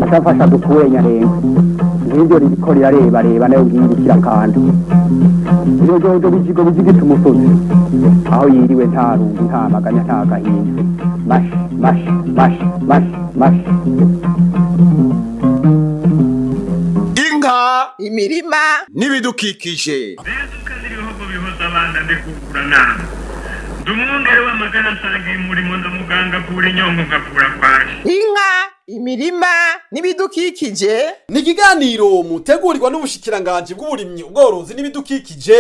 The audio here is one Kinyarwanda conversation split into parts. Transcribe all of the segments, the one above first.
atafasha dukure nyarenga n'ibyo ririko reba nayo ngirikira kandi iyo jojo bijigita umusozi aho yiriwe nta rungu nta maganya nta gahinda mash inka imirima n'ibidukikije ibihugu bihuza abana ndikugurana ndumwongere w'amagana nsanga umurimo ndamuganga kura inyongo ngakura kwaje inka imirima n'ibidukikije ni ikiganiro mutegurirwa n'ubushikiranganji bw'uburimyi ubworozi n'ibidukikije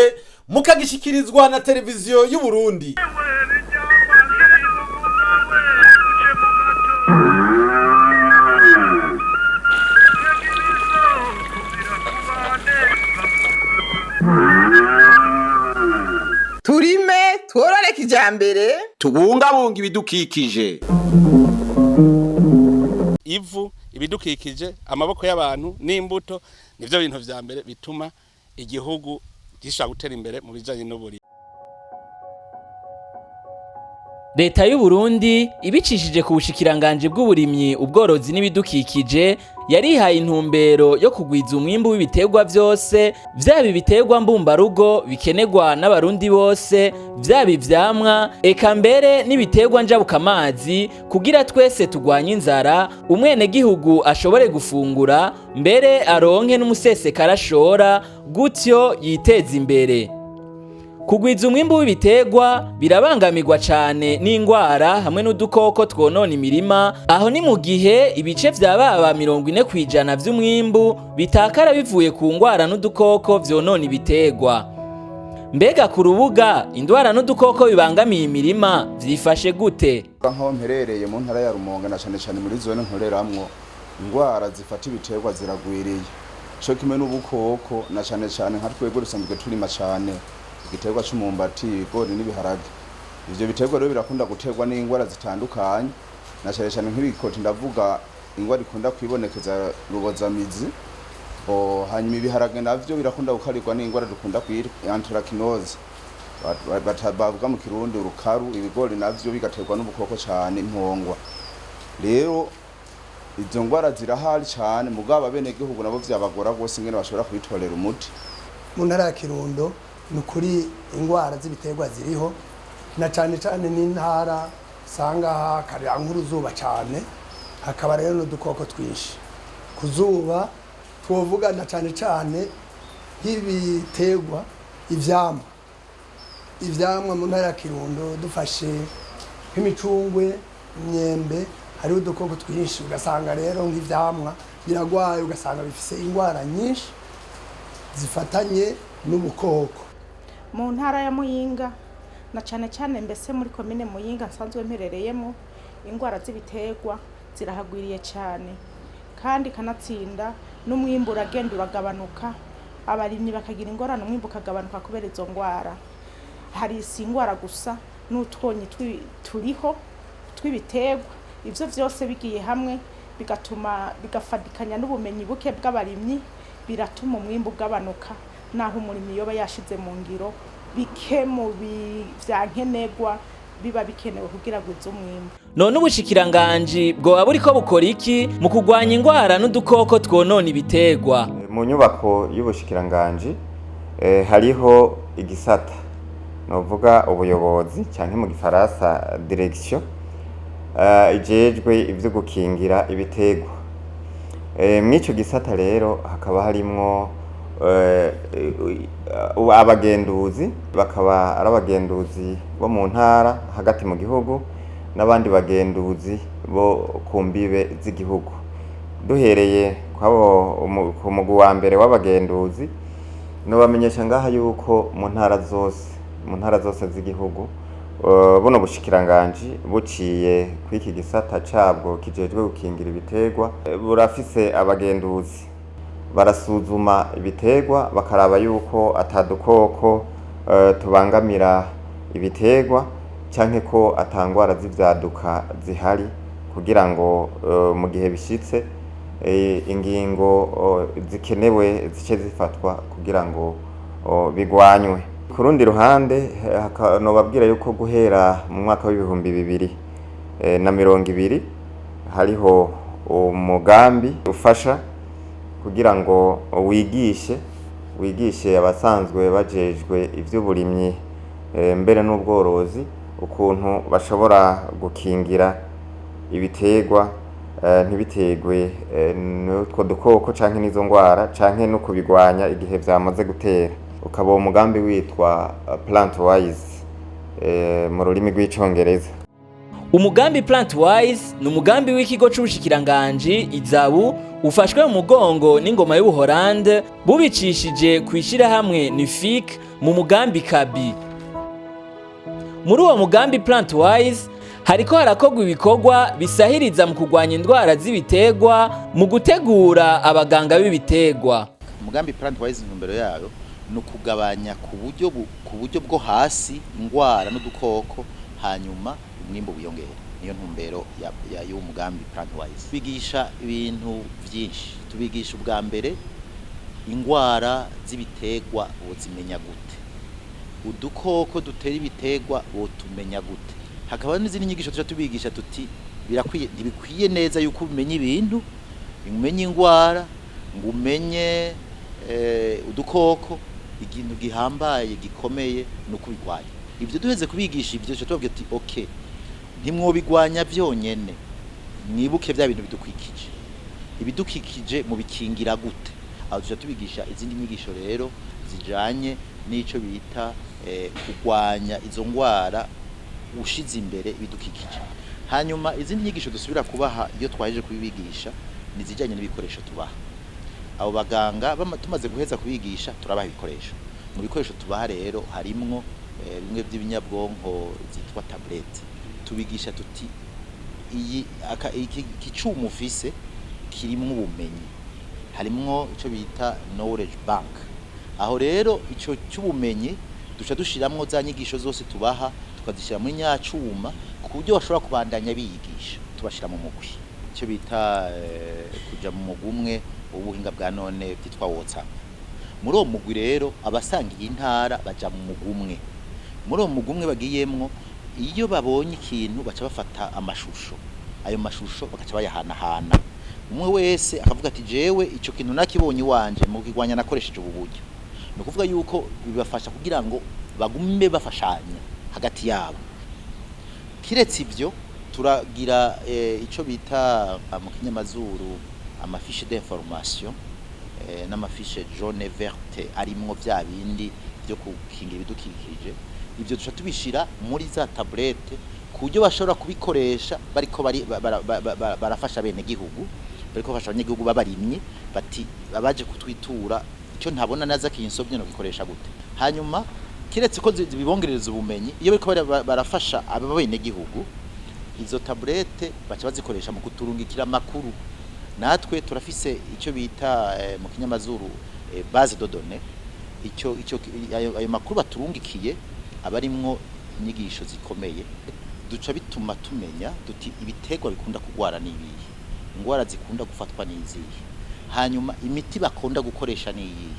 mukagishikirizwa na televiziyo y'u Burundi. turime tworore kijambere Tubungabunga ibidukikije. Ivu, ibidukikije, amaboko y'abantu n'imbuto nivyo bintu vya mbere bituma igihugu gishobora gutera imbere mu bijanye n'uburimyi. Leta y'u Burundi ibicishije ku bushikiranganje bw'uburimyi ubworozi n'ibidukikije yarihaye intumbero yo kugwiza umwimbu w'ibiterwa vyose vyaba ibiterwa mbumbarugo bikenerwa n'abarundi bose vyaba ivyamwa eka mbere n'ibiterwa njabukamazi kugira twese tugwanye inzara umwenegihugu ashobore gufungura mbere aronke n'umusesekara ashora gutyo yiteza imbere. Kugwiza umwimbu w'ibiterwa birabangamirwa cane n'ingwara hamwe n'udukoko twonona imirima aho ni mu gihe ibice vya baba 40% vy'umwimbu bitakara bivuye ku ngwara n'udukoko vyonona ibiterwa. Mbega ku rubuga indwara n'udukoko bibangamiye imirima vyifashe gute? Aho mperereye mu ntara ya Rumonge na cane muri zone nkoreramwo ingwara zifata ibiterwa ziragwiriye. Cyo kimwe n'ubukoko na cane nka twebwe rusanzwe turima cane igiterwa cy'umumbati ibigori n'ibiharage. Ivyo biterwa rero birakunda guterwa n'ingwara zitandukanye na cyane nk'ibikoti ndavuga ingwara ikunda kwibonekeza rubozamizi hanyuma ibiharage navyo birakunda gukarirwa n'ingwara dukunda kwitwa anthracnose batabavuga mu kirundi urukaru. Ibigori navyo bigaterwa n'ubukoko cyane impongwa. Rero izo ngwara zirahari cyane mugaba bene gihugu nabo vyabagora gose ngene bashobora kubitorera umuti. Mu ntara ya Kirundo nukuri ingwara z'ibiterwa ziriho na cyane n'intara sanga karira nk'uruzuba cyane hakaba rero n'udukoko twinshi kuzuba twovuga na cyane nk'ibiterwa ivyamwa mu ntara ya Kirundo dufashe nk'imicungwe imyembe hari udukoko twinshi ugasanga rero nk'ivyamwa biragwaye ugasanga bifise ingwara nyinshi zifatanye n'ubukoko. Mu ntara ya Muyinga na cyane mbese muri komine Muyinga nsanzwe mperereyemo ingwara z'ibiterwa zirahagwiriye cyane kandi kanatsinda n'umwimbu uragenda uragabanuka abarimyi bakagira ingorane umwimbu ukagabanuka kubera izo ngwara. Hari si ingwara gusa n'utwonyi turiho tw'ibiterwa ivyo vyose bigiye hamwe bigafadikanya n'ubumenyi buke bw'abarimyi biratuma umwimbu ugabanuka naho umurimyi yoba yashize mu ngiro bike mu vyankenerwa biba bikenewe kugira ngo izumwimbu. None ubushikiranganje bwo buriko bukora iki mu kugwanya ingwara n'udukoko twonona ibiterwa? Mu nyubako y'ubushikiranganje hariho igisata novuga ubuyobozi canke mu gifaransa direction ijejwe ivyo gukingira ibiterwa. Mw'ico gisata rero hakaba harimwo abagenduzi bakaba ari abagenduzi bo mu ntara hagati mu gihugu n'abandi bagenduzi bo ku mbibe z'igihugu. Duhereye ku mugwi wa mbere w'abagenduzi no bamenyesha ngaha yuko mu ntara zose z'igihugu buno bushikiranganje buciye kw'iki gisata cabwo kijejwe gukingira ibiterwa burafise abagenduzi barasuzuma ibiterwa bakaraba yuko atadukoko tubangamira ibiterwa canke ko atangwara z'ivyaduka zihari kugira ngo mu gihe bishitse ingingo zikenewe zice zifatwa kugira ngo bigwanywe. Ku rundi ruhande nobabwira yuko guhera mu mwaka w'ibihumbi 2020 hariho umugambi ufasha kugira ngo wigishe abasanzwe bajejwe ivy'uburimyi mbere n'ubworozi ukuntu bashobora gukingira ibiterwa ntibitegwe n'utwo dukoko canke n'izo ngwara canke no kubigwanya igihe vyamaze gutera. Ukaba umugambi witwa Plantwise mu rurimi rw'icongereza. Umugambi Plantwise ni umugambi w'ikigo c'ubushikiranganji Izabu ufashwe mu mugongo n'ingoma y'Ubuholande bubicishije kwishira hamwe NIFIC mu mugambi Kabi. Muri uwo mugambi Plantwise hariko harakogwa ibikorwa bisahiriza mu kugwanya indwara z'ibiterwa mu gutegura abaganga b'ibiterwa. Umugambi Plantwise intumbero yayo no kugabanya ku buryo bwo hasi indwara n'udukoko hanyuma umwimbo wiyongera. Niyo ntumbero y'uwo mugambi Plantwise. Bigisha ibintu byinshi. Tubigisha ubwa mbere indwara z'ibiterwa uzimenya gute, udukoko dutera ibiterwa tumenya gute. Hakaba n'izindi nyigisho tubigisha tuti ntibikwiye neza yuko umenye ibintu, umenye indwara, ngo umenye udukoko, ikintu gihambaye gikomeye no kubigwanya. Ibyo duheze kubigisha ibyo tubabwira ati okay, ntimwobigwanya byonyene, mwibuke bya bintu bidukwikije. Ibidukikije mu bikingira gute. Aho tubigisha izindi nyigisho rero zijanye n'ico bita kugwanya izo ngwara ushize imbere ibidukikije. Hanyuma izindi nyigisho dusubira kubaha iyo twaje kubibigisha nizijanye n'ibikoresho tubaha. Abo baganga tumaze guheza kubigisha turabaha ibikoresho. Mu bikoresho tubaha rero harimwo bimwe by'ibinyabwonko zitwa tablette. Tubigisha tuti iki cyuma ufise kirimwo ubumenyi, harimwo ico bita knowledge bank. Aho rero ico cy'ubumenyi duca dushiramwo za nyigisho zose tubaha tukazishira muri nyacuma ku buryo bashobora kubandanya biyigisha. Tubashira mu mugwi ico bita kuja mu mugwi umwe ubuhinga bwa none byitwa WhatsApp. Muri uwo mugwi rero abasangiye intara baja mu mugwi umwe. Muri uwo mugwi umwe bagiyemwo, iyo babonye ikintu baca bafata amashusho, ayo mashusho bakaca bayahanahana. Umwe wese akavuga ati jewe ico kintu nakibonye wanje mu kigwanya nakoresheje ubu buryo. No kuvuga yuko bibafasha kugira ngo bagume bafashanya hagati yabo. Kiretse ivyo turagira ico bita mu kinyamazuru amafiche d'information n'amafiche jaune verte arimwo vya bindi byo kukingira ibidukikije. Ibyo duca tubishira muri za tablette ku buryo bashobora kubikoresha bariko barafasha bene gihugu, bariko bafasha abanyagihugu babarimye bati babaje kutwitura icyo ntabona naza kinsobye no gikoresha gute. Hanyuma kiretse ko zibibongereza ubumenyi, iyo bariko barafasha ababene gihugu, izo tablette baca bazikoresha mu kuturungikira makuru. Natwe turafise icyo bita mu kinyamazuru base de données. Ayo makuru baturungikiye abarimwo inyigisho zikomeye, duca bituma tumenya duti ibiterwa bikunda kugwara n'ibihe, ingwara zikunda gufatwa n'izihe, hanyuma imiti bakunda gukoresha n'iyihe,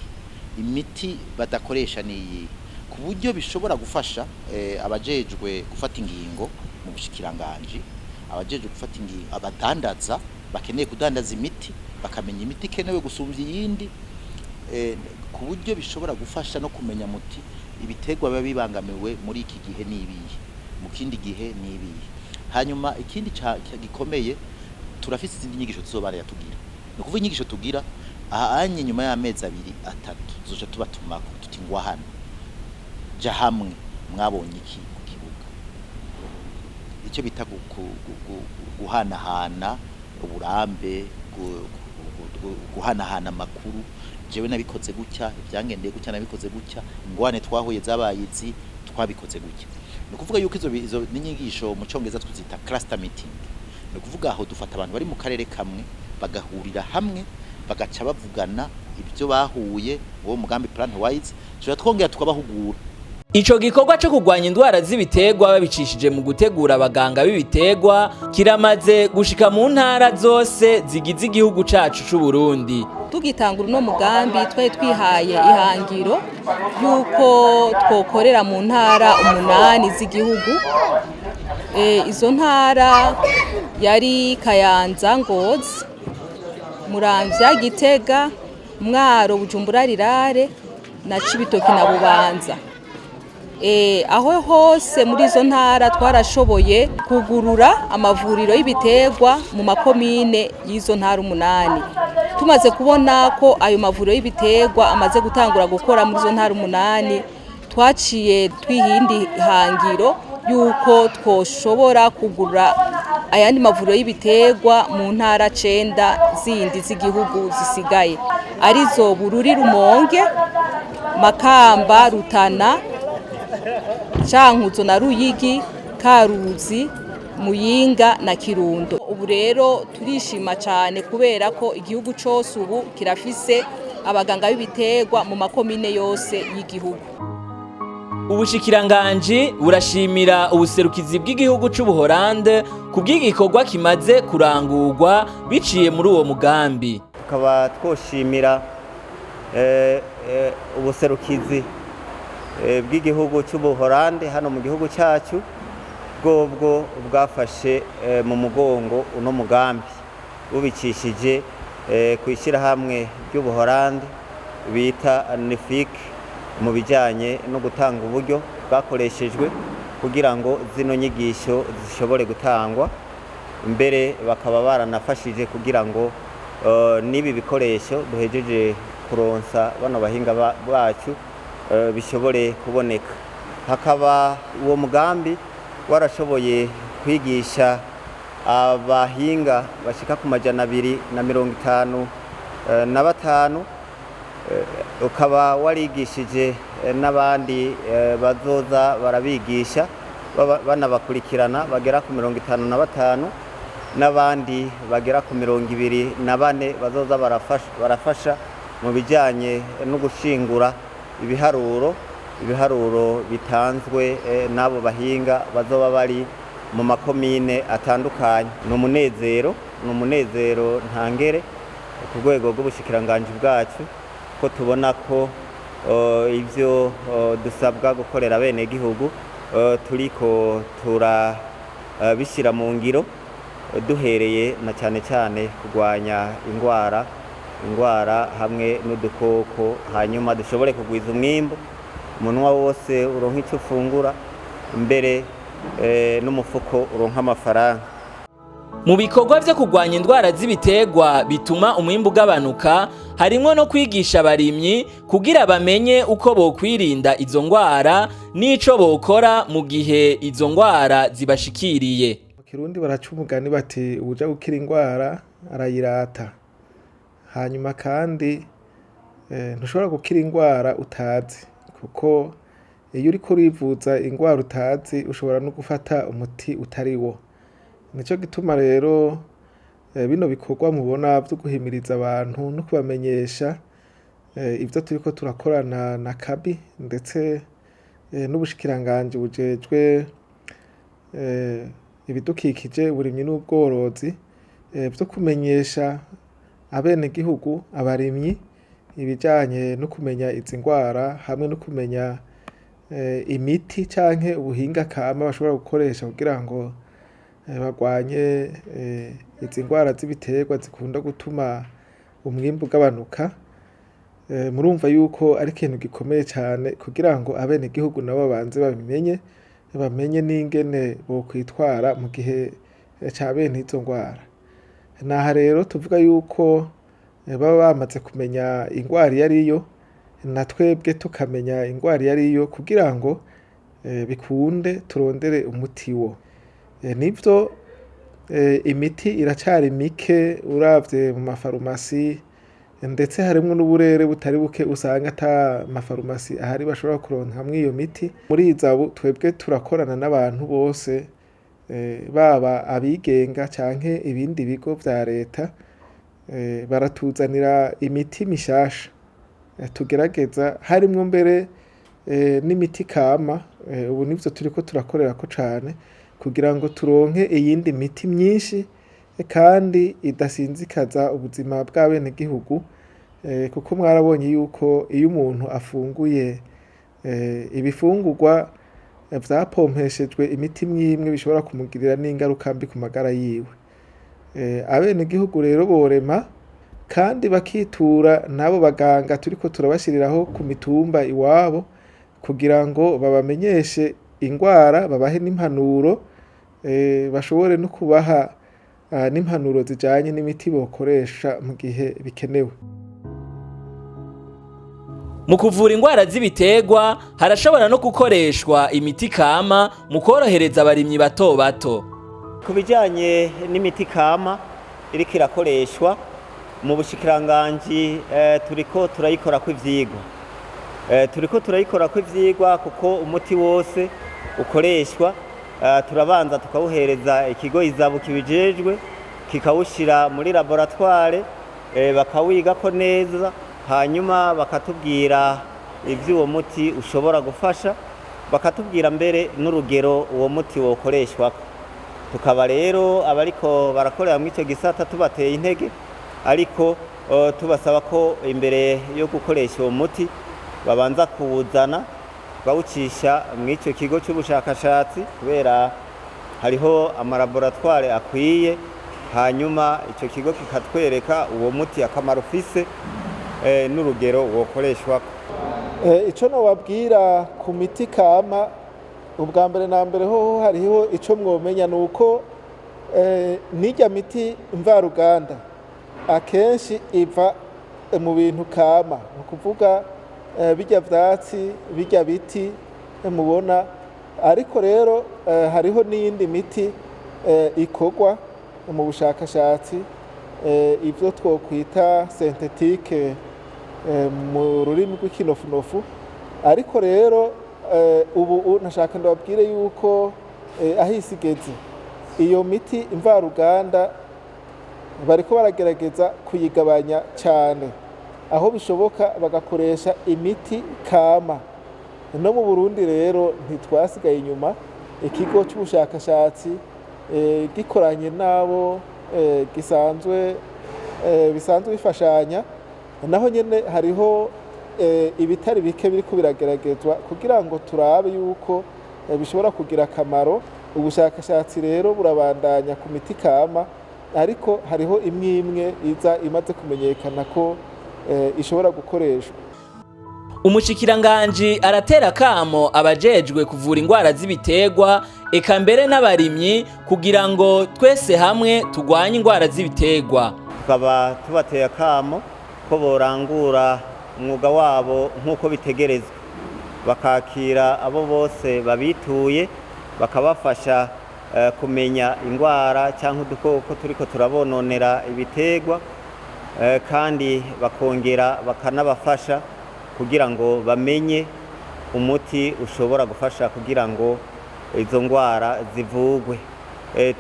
imiti badakoresha n'iyihe, ku buryo bishobora gufasha abajejwe gufata ingingo mu bushikiranganje, abajejwe gufata ingingo, abadandaza bakeneye kudandaza imiti bakamenya imiti ikenewe gusumbya iyindi, ku buryo bishobora gufasha no kumenya muti ibiterwa biba bibangamiwe muri iki gihe n'ibihe, mu kindi gihe n'ibihe. Hanyuma ikindi gikomeye turafise izindi nyigisho tuzobara yatugira. No kuvuga inyigisho tugira ahanye nyuma y'amezi 2-3 tuzoca tubatumako tuti ngwa hano ja hamwe mwabonye iki ku kibuga. Icyo bita guhanahana uburambe, guhanahana makuru. Jewe nabikoze gutya, ibyangendeye gutya nabikoze gutya, ingwane twahuye zabayizi twabikoze gutya. No kuvuga yuko izo n'inyigisho mu Cyongereza twizita cluster meeting. No kuvuga aho dufata abantu bari mu karere kamwe bagahurira hamwe bagaca bavugana ibyo bahuye uwo mugambi Plantwise, twongera tukabahugura. Ico gikorwa cyo kugwanya indwara z'ibiterwa babicishije mu gutegura abaganga b'ibiterwa kiramaze gushika mu ntara zose zigize igihugu cacu c'u Burundi. Tugitangura no mugambi twari twihaye ihangiro yuko twokorera mu ntara 8 z'igihugu. Izo ntara yari Kayanza, Ngozi, Muramvya, Gitega, Mwaro, Bujumbura Rirare na Cibitoke na Bubanza. Aho hose muri izo ntara twarashoboye kugurura amavuriro y'ibiterwa mu makomine y'izo ntara 8. Tumaze kubona ko ayo mavuriro y'ibiterwa amaze gutangura gukora muri izo ntara 8, twaciye twihindi hangiro yuko twoshobora kugura ayandi mavuriro y'ibiterwa mu ntara 9 zindi z'igihugu zisigaye arizo Bururi, Rumonge, Makamba, Rutana, Cankuzo na Ruyigi, Karuzi, Muyinga na Kirundo. Ubu rero turishima cyane kubera ko igihugu cyose ubu kirafise abaganga b'ibiterwa mu makomine yose y'igihugu. Ubushikiranganji burashimira ubuserukizi bw'igihugu c'Ubuholande kubw'igikorwa kimaze kurangurwa biciye muri uwo mugambi. Tukaba twoshimira ubuserukizi bw'igihugu c'Ubuholande hano mu gihugu cyacu bwo bwafashe mu mugongo uno mugambi ubicishije kwishyira hamwe ry'Ubuholande bita NIFIC mu bijyanye no gutanga uburyo bwakoreshejwe kugira ngo zino nyigisho zishobore gutangwa, mbere bakaba baranafashije kugira ngo n'ibi bikoresho duhejeje kuronsa bano bahinga bacu bishobore kuboneka. Hakaba uwo mugambi warashoboye kwigisha abahinga bashika ku 255, ukaba warigishije n'abandi bazoza barabigisha banabakurikirana bagera ku 55, n'abandi bagera ku 24 bazoza barafasha mu bijyanye no gushingura ibiharuro bitanzwe n'abo bahinga bazoba bari mu makomine atandukanye. Ni umunezero ntangere ku rwego rw'ubushikiranganji bwacu ko tubona ko ivyo dusabwa gukorera bene gihugu turiko turabishyira mu ngiro, duhereye na cyane kurwanya ingwara hamwe n'udukoko, hanyuma dushobore kugwiza umwimbo, umunwa wose uronka icyo ufungura, mbere n'umufuko uronka amafaranga. Mu bikorwa vyo kurwanya indwara z'ibiterwa bituma umwimbu ugabanuka harimwo no kwigisha abarimyi kugira bamenye uko bokwirinda izo ndwara n'ico bokora mu gihe izo ndwara zibashikiriye. Mu Kirundi baraca umugani bati uja gukira indwara arayirata. Hanyuma kandi ntushobora gukira indwara utazi, kuko iyo uriko urivuza indwara utazi ushobora no gufata umuti utari wo. Nico gituma rero bino bikorwa mubona byo guhimiriza abantu no kubamenyesha ivyo turiko turakorana na Kabi ndetse n'ubushikiranganji bujejwe ibidukikije, uburimyi n'ubworozi, byo kumenyesha abene gihugu, abarimyi, ibijanye no kumenya izi ndwara hamwe no kumenya imiti canke ubuhinga kama bashobora gukoresha kugira ngo bagwanye izi ndwara z'ibiterwa zikunda gutuma umwimbu ugabanuka. Murumva yuko ari ikintu gikomeye cyane kugira ngo abene gihugu nabo banze bamenye n'ingene bokwitwara mu gihe ca bene izo ndwara. Naha rero tuvuga yuko baba bamaze kumenya indwara iyo ariyo, na twebwe tukamenya indwara iyo ariyo kugira ngo bikunde turondere umuti wo. Nivyo imiti iracari mike uravye mu mafarumasi, ndetse harimwo n'uburere butari buke usanga ata mafarumasi ahari bashobora kuronka hamwe iyo miti. Muri izabu twebwe turakorana n'abantu bose, baba abigenga canke ibindi bigo vya leta, baratuzanira imiti mishasha tugerageza, harimwo mbere n'imiti kama. Ubu nivyo turiko turakorera ko cane kugira ngo turonke iyindi miti myinshi kandi idasinzikaza ubuzima bw'abene gihugu, kuko mwarabonye yuko iyo umuntu afunguye ibifungurwa vyapompeshejwe imiti imwe bishobora kumugirira n'ingaruka mbi ku magara yiwe. abenegihugu rero borema kandi bakitura n'abo baganga turiko turabashiriraho ku mitumba iwabo kugira ngo babamenyeshe ingwara, babahe n'impanuro, bashobore no kubaha n'impanuro zijanye n'imiti bokoresha mu gihe bikenewe. Mu kuvura ingwara z'ibiterwa harashobora no gukoreshwa imiti kama mu korohereza abarimyi bato bato. Ku bijanye n'imiti kama iriko irakoreshwa mu bushikiranganji turiko turayikorako ivyigwa kuko umuti wose ukoreshwa turabanza tukawuhereza ikigo izabu kibijejwe kikawushira muri laboratoire bakawigako neza, hanyuma bakatubwira ivyo uwo muti ushobora gufasha, bakatubwira mbere n'urugero uwo muti wokoreshwako. Tukaba rero abariko barakorera mw'ico gisata tubateye intege, ariko tubasaba ko imbere yo gukoresha uwo muti babanza kuwuzana bawucisha mw'ico kigo cy'ubushakashatsi, kubera hariho amalaboratoire akwiye, hanyuma ico kigo kikatwereka uwo muti akamaro ufise n'urugero wokoreshwako. Ico nobabwira ku miti kama, ubwa mbere na mbere ho hariho ico mwomenya nuko n'irya miti mvaruganda akenshi iva mu bintu kama, ni ukuvuga birya vyatsi, birya biti mubona, ariko rero hariho n'iyindi miti ikorwa mu bushakashatsi, ivyo twokwita synthetique mu rurimi rw'ikinofunofu. Ariko rero ubu nashaka ndababwire yuko ahisi igeze iyo miti mvaruganda bariko baragerageza kuyigabanya cyane, aho bishoboka bagakoresha imiti kama. No mu Burundi rero ntitwasigaye inyuma, ikigo cy'ubushakashatsi gikoranye nabo bisanzwe bifashanya, naho nyene hariho ibitari bike biriko birageragezwa kugira ngo turabe yuko bishobora kugira akamaro. Ubushakashatsi rero burabandanya ku miti kama, ariko hariho imwe iza imaze kumenyekana ko ishobora gukoreshwa. Umushikiranganji aratera kamo abajejwe kuvura ingwara z'ibiterwa eka mbere n'abarimyi kugira ngo twese hamwe tugwanye ingwara z'ibiterwa. Tukaba tubateye akamo ko borangura umwuga wabo nk'uko bitegerezwa, bakakira abo bose babituye, bakabafasha kumenya ingwara cyangwa udukoko turiko turabononera ibiterwa, kandi bakongera bakanabafasha kugira ngo bamenye umuti ushobora gufasha kugira ngo izo ngwara zivugwe.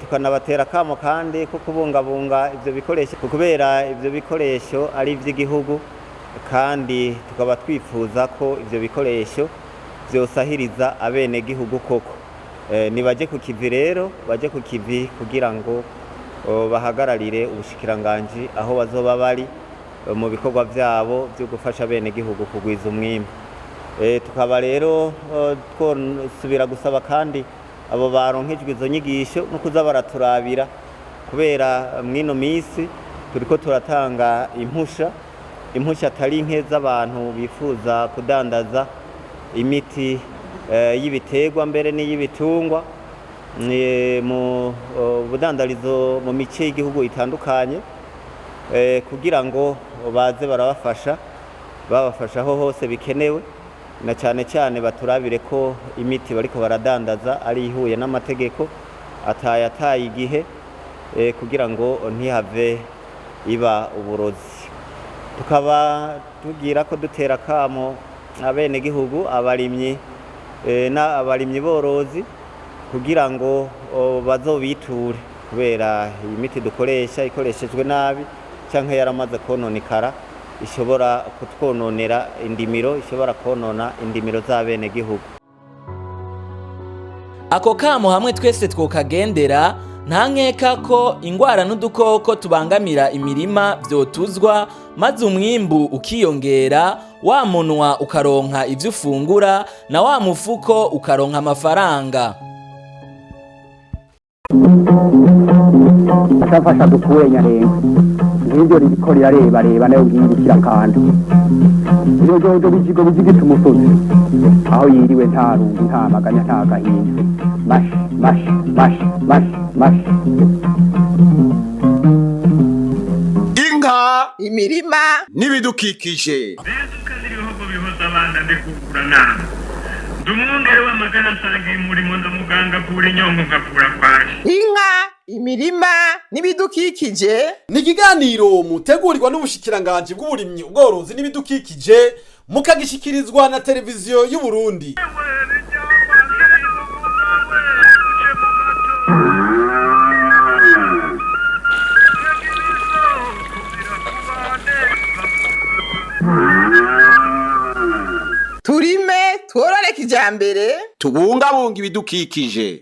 Tukanabatera kamo kandi ko kubungabunga ivyo bikoresho, kubera ivyo bikoresho ari ivy'igihugu, kandi tukaba twifuza ko ivyo bikoresho vyosahiriza abenegihugu koko. Nibaje ku kivi rero, baje ku kivi kugira ngo bahagararire ubushikiranganji aho bazoba bari mu bikorwa vyabo byo gufasha abenegihugu kugwiza umwimbu. Tukaba rero twosubira gusaba kandi abo baronkejwe izo nyigisho no kuza baraturabira, kubera mwino misi turiko turatanga impusha atari nke z'abantu bifuza kudandaza imiti y'ibiterwa mbere n'iy'ibitungwa mu budandarizo mu mice y'igihugu itandukanye, kugira ngo baze babafasha aho hose bikenewe, na cyane cyane baturabire ko imiti bariko baradandaza ari ihuye n'amategeko, ataye igihe, kugira ngo ntihave iba uburozi. Tukaba tugira ko dutera kamo abenegihugu, abarimyi n'abarimyi borozi, kugira ngo bazobiture, kubera iyi miti dukoresha ikoreshejwe nabi canke yaramaze kononekara ishobora kutwononera indimiro, ishobora konona indimiro z'abenegihugu. Ako kamo hamwe twese twokagendera, nta nkeka ko ingwara n'udukoko tubangamira imirima vyotuzwa, maze umwimbu ukiyongera, wa munwa ukaronka ivyo ufungura, na wa mufuko ukaronka amafaranga. ashafasha dukure nyarenga nk'ibyo ririko rirarebareba nayo ngiyi ikirakanda iyo jojo bijigo bijigita umusozi aho yiriwe nta rungu nta maganya nta gahinda mashi mashi mashi mashi mashi inka imirima n'ibidukikije ibihugu bihuza abana ndikukura nama ndi umwungere w'amagara nsangiye umurimo ndamuganga kura inyongo nkavura kwaje inka imirima n'ibidukikije ni ikiganiro mutegurirwa n'ubushikiranganji bw'uburimyi ubworozi n'ibidukikije mukagishikirizwa na televiziyo y'u Burundi. turime tworore kijambere tubungabunga ibidukikije.